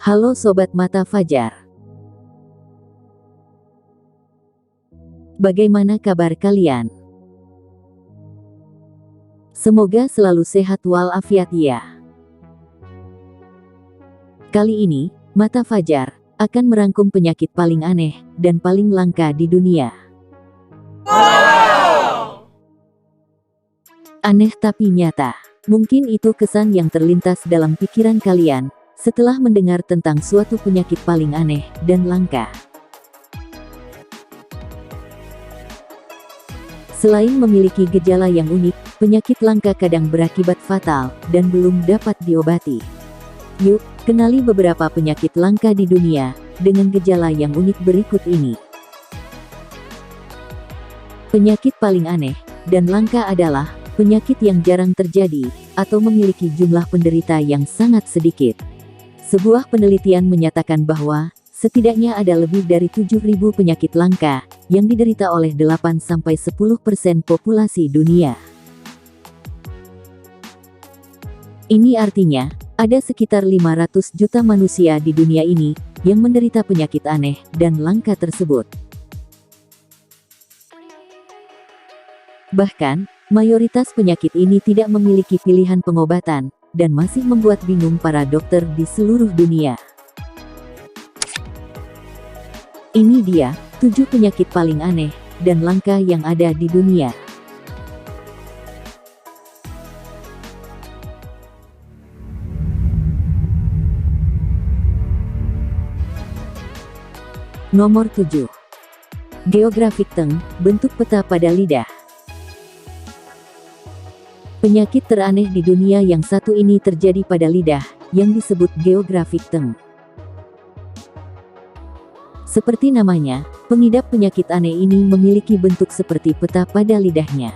Halo Sobat Mata Fajar. Bagaimana kabar kalian? Semoga selalu sehat walafiat ya. Kali ini, Mata Fajar akan merangkum penyakit paling aneh dan paling langka di dunia. Aneh tapi nyata. Mungkin itu kesan yang terlintas dalam pikiran kalian setelah mendengar tentang suatu penyakit paling aneh dan langka. Selain memiliki gejala yang unik, penyakit langka kadang berakibat fatal dan belum dapat diobati. Yuk, kenali beberapa penyakit langka di dunia dengan gejala yang unik berikut ini. Penyakit paling aneh dan langka adalah penyakit yang jarang terjadi atau memiliki jumlah penderita yang sangat sedikit. Sebuah penelitian menyatakan bahwa setidaknya ada lebih dari 7.000 penyakit langka yang diderita oleh 8-10% populasi dunia. Ini artinya, ada sekitar 500 juta manusia di dunia ini yang menderita penyakit aneh dan langka tersebut. Bahkan, mayoritas penyakit ini tidak memiliki pilihan pengobatan dan masih membuat bingung para dokter di seluruh dunia. Ini dia, 7 penyakit paling aneh dan langka yang ada di dunia. Nomor 7. Geographic Tongue, bentuk peta pada lidah. Penyakit teraneh di dunia yang satu ini terjadi pada lidah, yang disebut geographic tongue. Seperti namanya, pengidap penyakit aneh ini memiliki bentuk seperti peta pada lidahnya.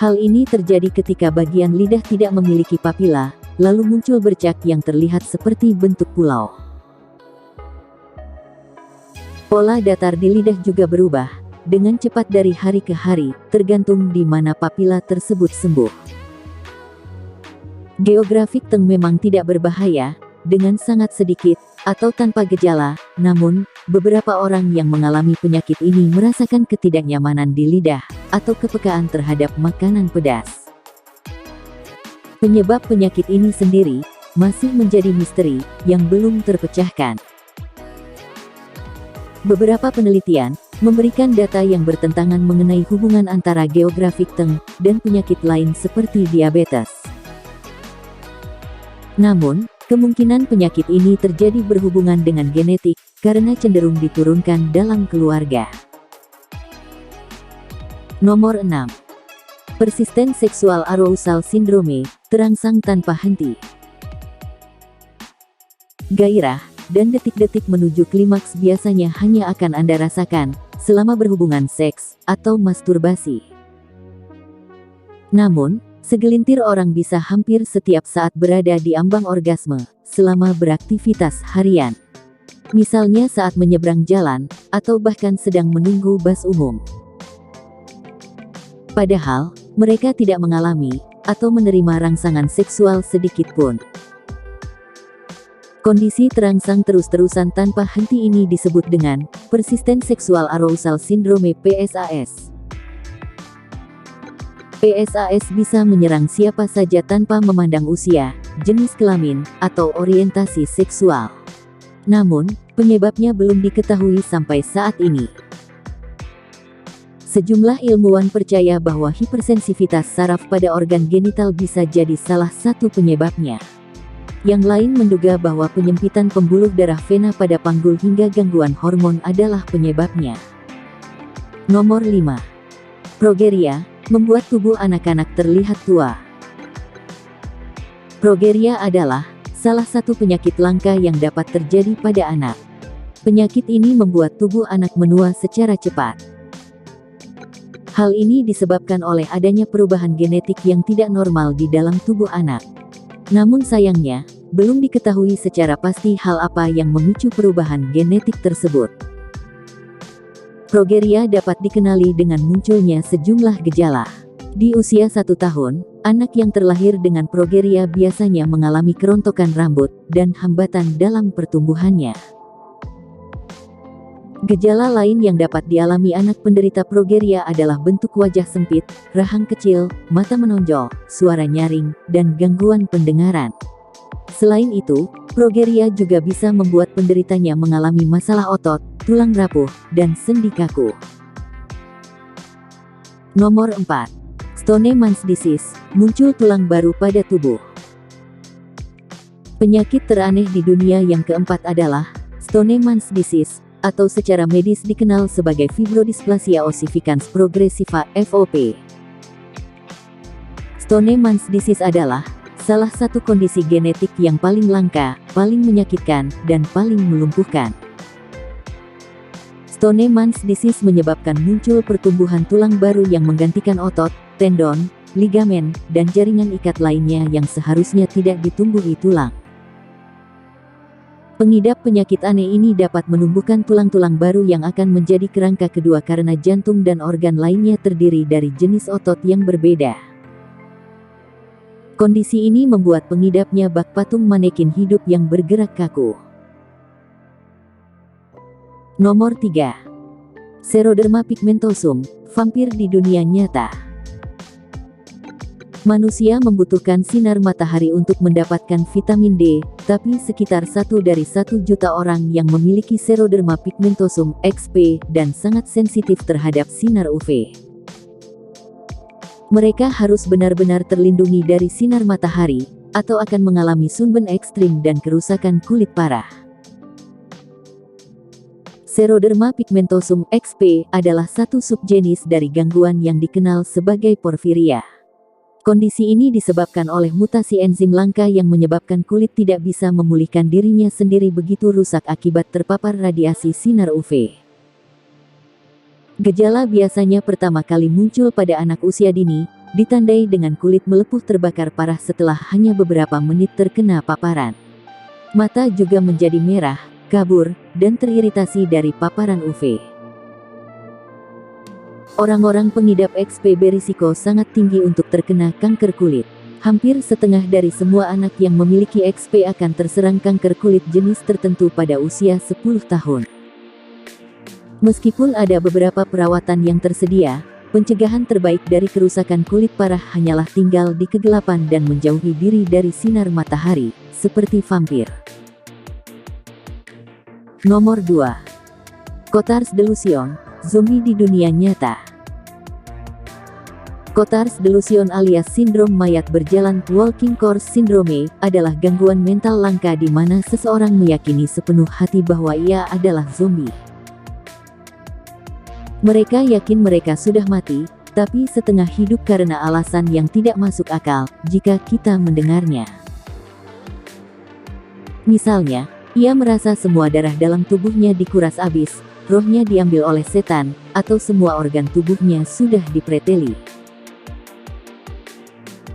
Hal ini terjadi ketika bagian lidah tidak memiliki papila, lalu muncul bercak yang terlihat seperti bentuk pulau. Pola datar di lidah juga berubah dengan cepat dari hari ke hari, tergantung di mana papila tersebut sembuh. Geographic tongue memang tidak berbahaya, dengan sangat sedikit, atau tanpa gejala, namun, beberapa orang yang mengalami penyakit ini merasakan ketidaknyamanan di lidah, atau kepekaan terhadap makanan pedas. Penyebab penyakit ini sendiri, masih menjadi misteri, yang belum terpecahkan. Beberapa penelitian, memberikan data yang bertentangan mengenai hubungan antara geographic tongue, dan penyakit lain seperti diabetes. Namun, kemungkinan penyakit ini terjadi berhubungan dengan genetik, karena cenderung diturunkan dalam keluarga. Nomor 6. Persistent Sexual Arousal Syndrome, terangsang tanpa henti. Gairah, dan detik-detik menuju klimaks biasanya hanya akan Anda rasakan, selama berhubungan seks, atau masturbasi. Namun, segelintir orang bisa hampir setiap saat berada di ambang orgasme, selama beraktivitas harian. Misalnya saat menyeberang jalan, atau bahkan sedang menunggu bus umum. Padahal, mereka tidak mengalami, atau menerima rangsangan seksual sedikit pun. Kondisi terangsang terus-terusan tanpa henti ini disebut dengan Persistent Sexual Arousal Syndrome (PSAS). PSAS bisa menyerang siapa saja tanpa memandang usia, jenis kelamin, atau orientasi seksual. Namun, penyebabnya belum diketahui sampai saat ini. Sejumlah ilmuwan percaya bahwa hipersensitivitas saraf pada organ genital bisa jadi salah satu penyebabnya. Yang lain menduga bahwa penyempitan pembuluh darah vena pada panggul hingga gangguan hormon adalah penyebabnya. Nomor 5. Progeria, membuat tubuh anak-anak terlihat tua. Progeria adalah salah satu penyakit langka yang dapat terjadi pada anak. Penyakit ini membuat tubuh anak menua secara cepat. Hal ini disebabkan oleh adanya perubahan genetik yang tidak normal di dalam tubuh anak. Namun sayangnya, belum diketahui secara pasti hal apa yang memicu perubahan genetik tersebut. Progeria dapat dikenali dengan munculnya sejumlah gejala. Di usia 1 tahun, anak yang terlahir dengan progeria biasanya mengalami kerontokan rambut dan hambatan dalam pertumbuhannya. Gejala lain yang dapat dialami anak penderita progeria adalah bentuk wajah sempit, rahang kecil, mata menonjol, suara nyaring, dan gangguan pendengaran. Selain itu, progeria juga bisa membuat penderitanya mengalami masalah otot, tulang rapuh, dan sendi kaku. Nomor 4. Stoneman's disease, muncul tulang baru pada tubuh. Penyakit teraneh di dunia yang keempat adalah Stoneman's disease, atau secara medis dikenal sebagai fibrodysplasia ossificans progressiva (FOP). Stoneman's disease adalah salah satu kondisi genetik yang paling langka, paling menyakitkan, dan paling melumpuhkan. Stoneman's disease menyebabkan muncul pertumbuhan tulang baru yang menggantikan otot, tendon, ligamen, dan jaringan ikat lainnya yang seharusnya tidak ditumbuhi tulang. Pengidap penyakit aneh ini dapat menumbuhkan tulang-tulang baru yang akan menjadi kerangka kedua karena jantung dan organ lainnya terdiri dari jenis otot yang berbeda. Kondisi ini membuat pengidapnya bak patung manekin hidup yang bergerak kaku. Nomor 3. Xeroderma pigmentosum, vampir di dunia nyata. Manusia membutuhkan sinar matahari untuk mendapatkan vitamin D, tapi sekitar 1 dari 1 juta orang yang memiliki Xeroderma pigmentosum (XP) dan sangat sensitif terhadap sinar UV. Mereka harus benar-benar terlindungi dari sinar matahari, atau akan mengalami sunburn ekstrim dan kerusakan kulit parah. Xeroderma pigmentosum (XP) adalah satu subjenis dari gangguan yang dikenal sebagai porfiria. Kondisi ini disebabkan oleh mutasi enzim langka yang menyebabkan kulit tidak bisa memulihkan dirinya sendiri begitu rusak akibat terpapar radiasi sinar UV. Gejala biasanya pertama kali muncul pada anak usia dini, ditandai dengan kulit melepuh terbakar parah setelah hanya beberapa menit terkena paparan. Mata juga menjadi merah, kabur, dan teriritasi dari paparan UV. Orang-orang pengidap XP berisiko sangat tinggi untuk terkena kanker kulit. Hampir setengah dari semua anak yang memiliki XP akan terserang kanker kulit jenis tertentu pada usia 10 tahun. Meskipun ada beberapa perawatan yang tersedia, pencegahan terbaik dari kerusakan kulit parah hanyalah tinggal di kegelapan dan menjauhi diri dari sinar matahari, seperti vampir. Nomor 2. Cotard's delusion, zombie di dunia nyata. Cotard's delusion alias sindrom mayat berjalan walking corpse syndrome adalah gangguan mental langka di mana seseorang meyakini sepenuh hati bahwa ia adalah zombie. Mereka yakin mereka sudah mati, tapi setengah hidup karena alasan yang tidak masuk akal jika kita mendengarnya. Misalnya, ia merasa semua darah dalam tubuhnya dikuras habis, rohnya diambil oleh setan, atau semua organ tubuhnya sudah dipreteli.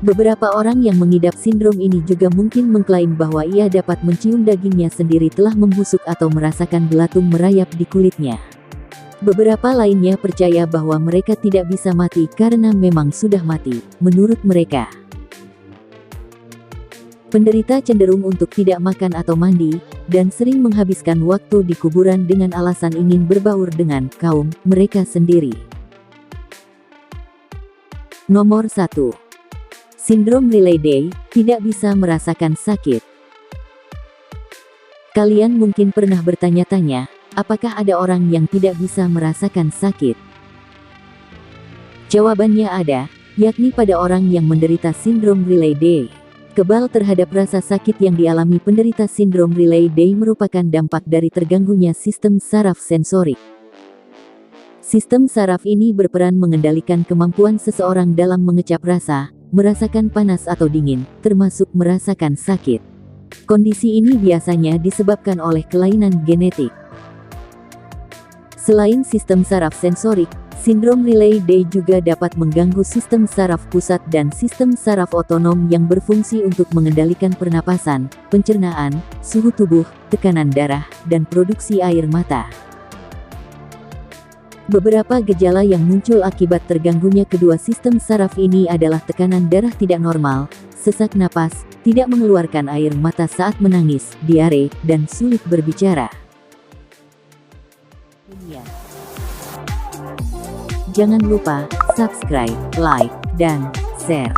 Beberapa orang yang mengidap sindrom ini juga mungkin mengklaim bahwa ia dapat mencium dagingnya sendiri telah membusuk atau merasakan belatung merayap di kulitnya. Beberapa lainnya percaya bahwa mereka tidak bisa mati karena memang sudah mati, menurut mereka. Penderita cenderung untuk tidak makan atau mandi, dan sering menghabiskan waktu di kuburan dengan alasan ingin berbaur dengan kaum mereka sendiri. Nomor 1. Sindrom Relay Day, tidak bisa merasakan sakit. Kalian mungkin pernah bertanya-tanya, apakah ada orang yang tidak bisa merasakan sakit? Jawabannya ada, yakni pada orang yang menderita sindrom Relay Day. Kebal terhadap rasa sakit yang dialami penderita sindrom Relay Day merupakan dampak dari terganggunya sistem saraf sensorik. Sistem saraf ini berperan mengendalikan kemampuan seseorang dalam mengecap rasa, merasakan panas atau dingin, termasuk merasakan sakit. Kondisi ini biasanya disebabkan oleh kelainan genetik. Selain sistem saraf sensorik, sindrom Relay Day juga dapat mengganggu sistem saraf pusat dan sistem saraf otonom yang berfungsi untuk mengendalikan pernapasan, pencernaan, suhu tubuh, tekanan darah, dan produksi air mata. Beberapa gejala yang muncul akibat terganggunya kedua sistem saraf ini adalah tekanan darah tidak normal, sesak napas, tidak mengeluarkan air mata saat menangis, diare, dan sulit berbicara. Jangan lupa subscribe, like, dan share.